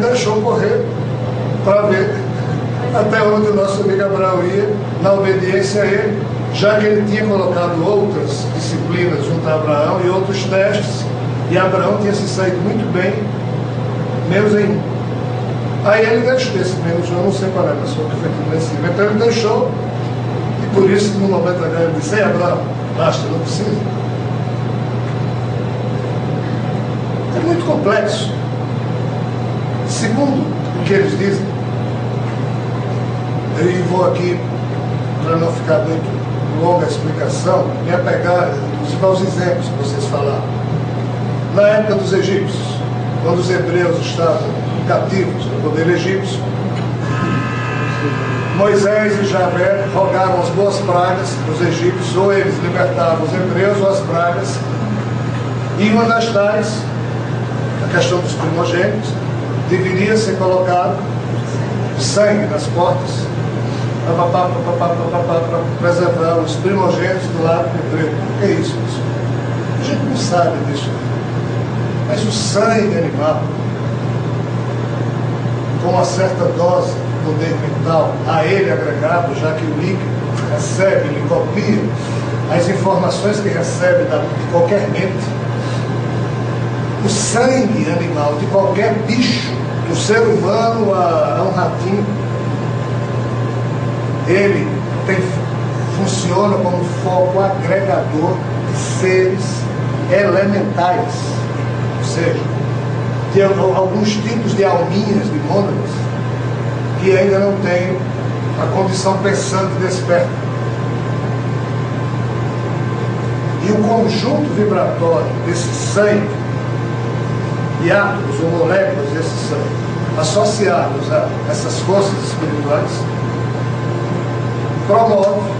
Deixou correr para ver até onde o nosso amigo Abraão ia, na obediência a ele, já que ele tinha colocado outras disciplinas junto a Abraão e outros testes, e Abraão tinha se saído muito bem, menos em um. Aí ele deixou esse menos um, eu não sei qual é a pessoa que foi tudo lá em cima. Então ele deixou, e por isso, no momento da guerra, ele disse: ei, Abraão, basta, não precisa. É muito complexo. Segundo o que eles dizem, eu vou aqui, para não ficar muito longa a explicação, me apegar aos exemplos que vocês falaram. Na época dos egípcios, quando os hebreus estavam cativos do poder egípcio, Moisés e Javé rogaram as boas pragas dos egípcios, ou eles libertavam os hebreus ou as pragas, e uma das tais, a questão dos primogênitos, deveria ser colocado sangue nas portas para preservar os primogênitos do lado hebreu. O que é isso, pessoal? A gente não sabe disso. Mas o sangue animal, com uma certa dose de poder mental a ele agregado, já que o líquido recebe, ele copia as informações que recebe de qualquer mente. O sangue animal de qualquer bicho, do ser humano a um ratinho, ele funciona como foco agregador de seres elementais, ou seja, de alguns tipos de alminhas, de mônadas, que ainda não têm a condição pensante desperta. E o conjunto vibratório desse sangue, de átomos ou moléculas desse sangue, associados a essas forças espirituais, promove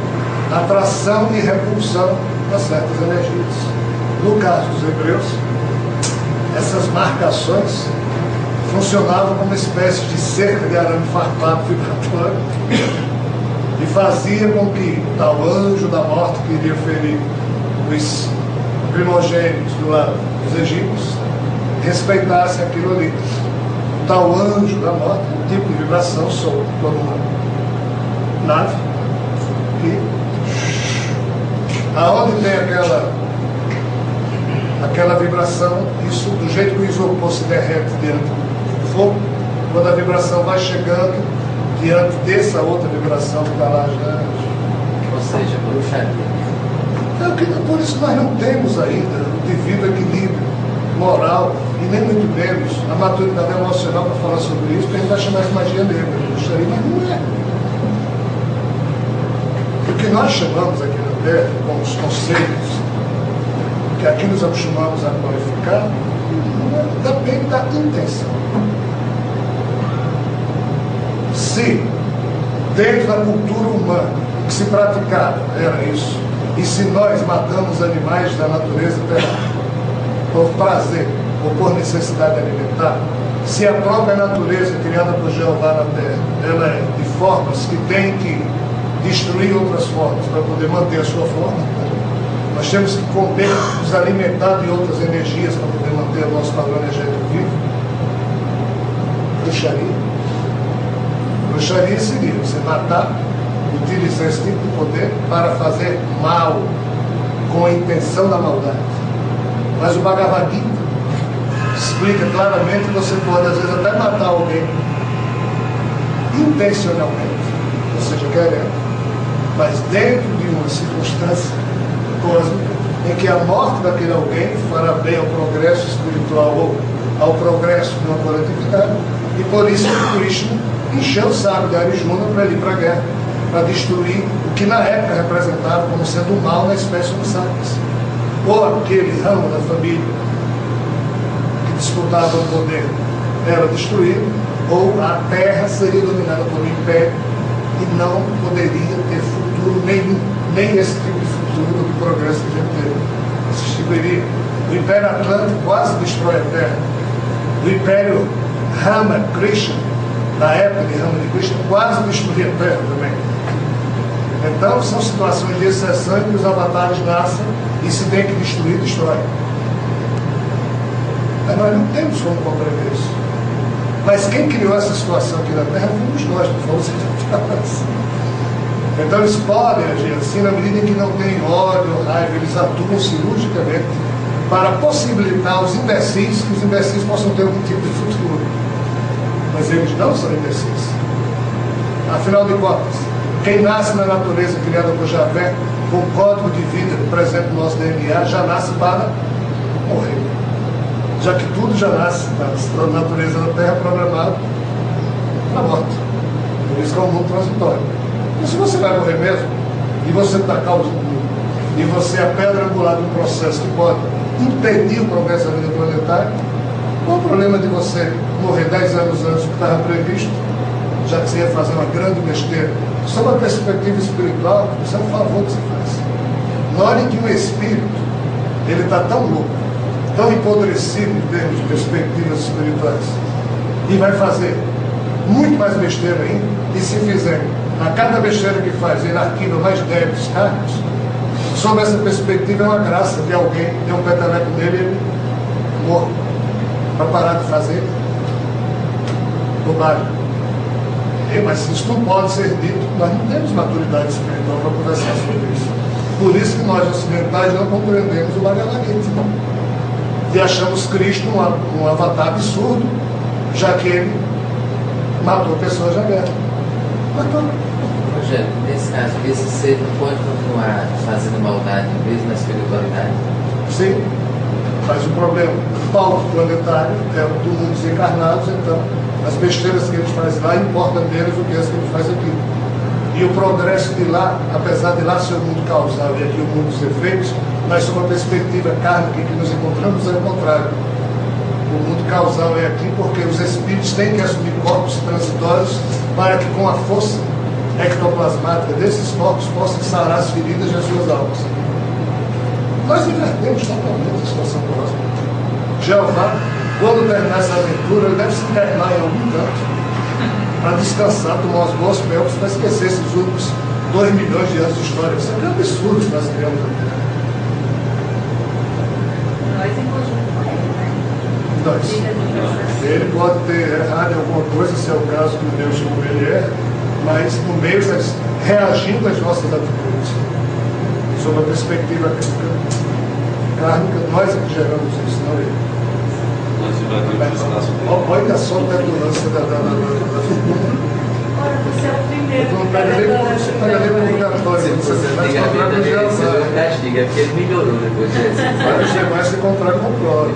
atração e repulsão a certas energias. No caso dos hebreus, essas marcações funcionavam como uma espécie de cerca de arame farpado vibratório e fazia com que o tal anjo da morte, que iria ferir os primogênitos do lado dos egípcios, respeitasse aquilo ali. O tal anjo da morte, um tipo de vibração solta por uma nave, e aonde tem aquela vibração, isso do jeito que o isopor se derrete diante do fogo, quando a vibração vai chegando diante dessa outra vibração que está lá já. Ou seja, bruxaria. Por isso nós não temos ainda o devido equilíbrio moral e nem muito menos a maturidade emocional para falar sobre isso, porque a gente vai chamar de magia negra, bruxaria, mas não é. O que nós chamamos aqui na Terra, com os conceitos que aqui nos acostumamos a qualificar, depende da intenção. Se dentro da cultura humana que se praticava era isso, e se nós matamos animais da natureza terrestre por prazer ou por necessidade alimentar, se a própria natureza criada por Jeová na Terra, ela é de formas que tem que destruir outras formas para poder manter a sua forma, nós temos que comer, nos alimentar de outras energias para poder manter o nosso padrão energético vivo. Bruxaria. Bruxaria seria você matar, utilizar esse tipo de poder para fazer mal, com a intenção da maldade. Mas o Bhagavad Gita explica claramente que você pode às vezes até matar alguém intencionalmente, ou seja, querendo, mas dentro de uma circunstância cósmica em que a morte daquele alguém fará bem ao progresso espiritual ou ao progresso de uma coletividade. E por isso que Krishna encheu o saco de Arjuna para ele ir para a guerra, para destruir o que na época representava como sendo o mal na espécie Homo sapiens. Ou aquele ramo da família que disputava o poder era destruído, ou a terra seria dominada por um império e não poderia ter futuro nenhum, nem esse tipo de futuro do progresso que a gente teve. Se extinguiria. O Império Atlântico quase destrói a Terra. O Império Rama Krishna, na época de Rama de Krishna, quase destruía a Terra também. Então são situações de exceção em que os avatares nascem e se tem que destruir, destrói. Mas nós não temos como compreender isso. Mas quem criou essa situação aqui na Terra fomos nós, não fomos eles. Então eles podem agir assim na medida em que não tem ódio, raiva, eles atuam cirurgicamente para possibilitar aos imbecis que os imbecis possam ter algum tipo de futuro. Mas eles não são imbecis. Afinal de contas, quem nasce na natureza criada por Javé, com o código de vida presente no nosso DNA, já nasce para morrer. Já que tudo já nasce na natureza da Terra programado para a morte. Por isso que é um mundo transitório. E se você vai morrer mesmo, e você está causando, e você é a pedra angular de um processo que pode impedir o progresso da vida planetária, qual o problema de você morrer 10 anos antes do que estava previsto, já que você ia fazer uma grande besteira? Sob a perspectiva espiritual, isso é um favor que você faz. Na hora em que um espírito, ele está tão louco, tão empodrecido em termos de perspectivas espirituais, e vai fazer muito mais besteira ainda, e se fizer, a cada besteira que faz, ele arquiva mais débitos cargos, sob essa perspectiva é uma graça de alguém ter um peteleco nele e ele morre, para parar de fazer bobagem. Mas isso não pode ser dito, nós não temos maturidade espiritual para conversar sobre isso. Por isso que nós ocidentais não compreendemos o Bhagavad Gita e achamos Cristo um avatar absurdo, já que ele matou pessoas na guerra. Matou. Rogério, nesse caso, esse ser não pode continuar fazendo maldade mesmo na espiritualidade? Sim, mas o problema, o palco planetário é o do mundo dos encarnados, então as besteiras que eles fazem lá importam deles do que as que ele faz aqui. E o progresso de lá, apesar de lá ser o mundo causal e aqui o mundo dos efeitos, mas sob uma perspectiva kármica em que nos encontramos é o contrário. O mundo causal é aqui porque os espíritos têm que assumir corpos transitórios para que com a força ectoplasmática desses corpos possam sarar as feridas de suas almas. Nós invertemos totalmente a situação cósmica. Jeová, quando terminar essa aventura, ele deve se internar em algum canto para descansar, tomar os bons pelpos para esquecer esses últimos 2 milhões de anos de história. Isso é um absurdo que nós criamos na Terra. Nós em conjunto com ele, né? Nós. Ele pode ter errado em alguma coisa, se é o caso que Deus chamou ele é, mas no meio está reagindo às nossas atitudes. Sob a perspectiva kármica, nós é que geramos isso, não ele. Olha só a petulância da Ora, você é o primeiro. não pega nem purgatório. Você vai encontrar com Jeová. Castiga, é porque ele melhorou depois disso. Vai se encontrar com o próprio.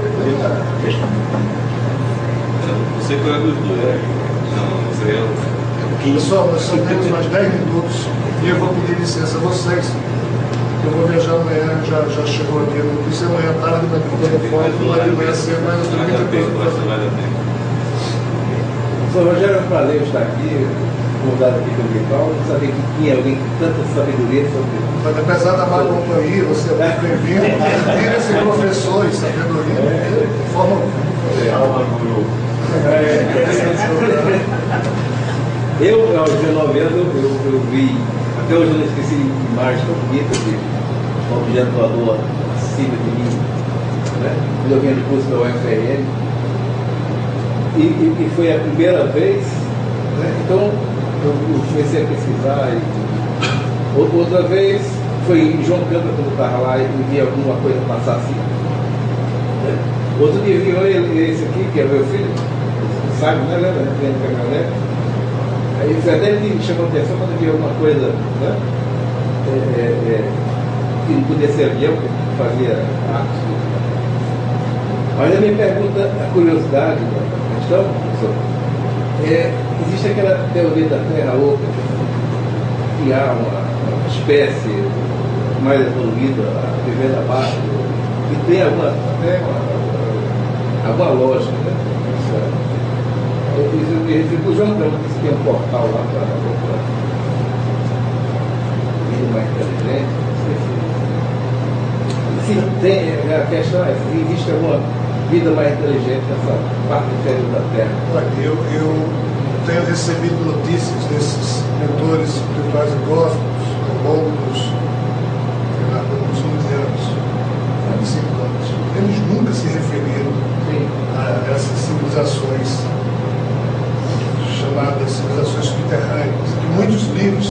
Você pega os dois. Não, você é Pessoal, nós só temos mais 10 minutos e eu vou pedir licença a vocês. Eu vou viajar amanhã, já chegou aqui a notícia, amanhã à tarde vai ter um telefone, não vai de manhã cedo, mas eu tenho muita coisa para fazer. Sr. Rogério, é um prazer estar aqui, convidado aqui pelo Vital, saber que tinha alguém com tanta sabedoria sobre isso. Mas apesar da má companhia, você é muito bem-vindo. Tira esse professor e sabedoria de forma Eu, aos 19 anos, eu vi, até hoje eu não esqueci imagens tão bonitas de um objeto voador acima de mim, né? Quando eu vinha do curso da UFRN, e foi a primeira vez, né? Então eu comecei a pesquisar, e outra vez foi em João Câmara, quando eu estava lá e vi alguma coisa passar assim, né? Outro dia vi esse aqui, que é meu filho, sabe, né? Dentro da caminhonete. Aí foi até que me chamou a atenção quando vi alguma coisa, né? Que não podia ser avião, que fazia atos. Mas a minha pergunta, a curiosidade da questão, professor, existe aquela teoria da Terra oca, que há uma espécie mais evoluída, vivendo abaixo, e tem alguma lógica, né? O João Câmara disse que tem um portal lá para vida mais inteligente. Se tem, a questão é se existe alguma vida mais inteligente nessa parte inferior da Terra. Olha, eu tenho recebido notícias desses mentores espirituais e cósmicos ao longo dos últimos anos, 25 anos. Eles nunca se referiram a essas civilizações vírus.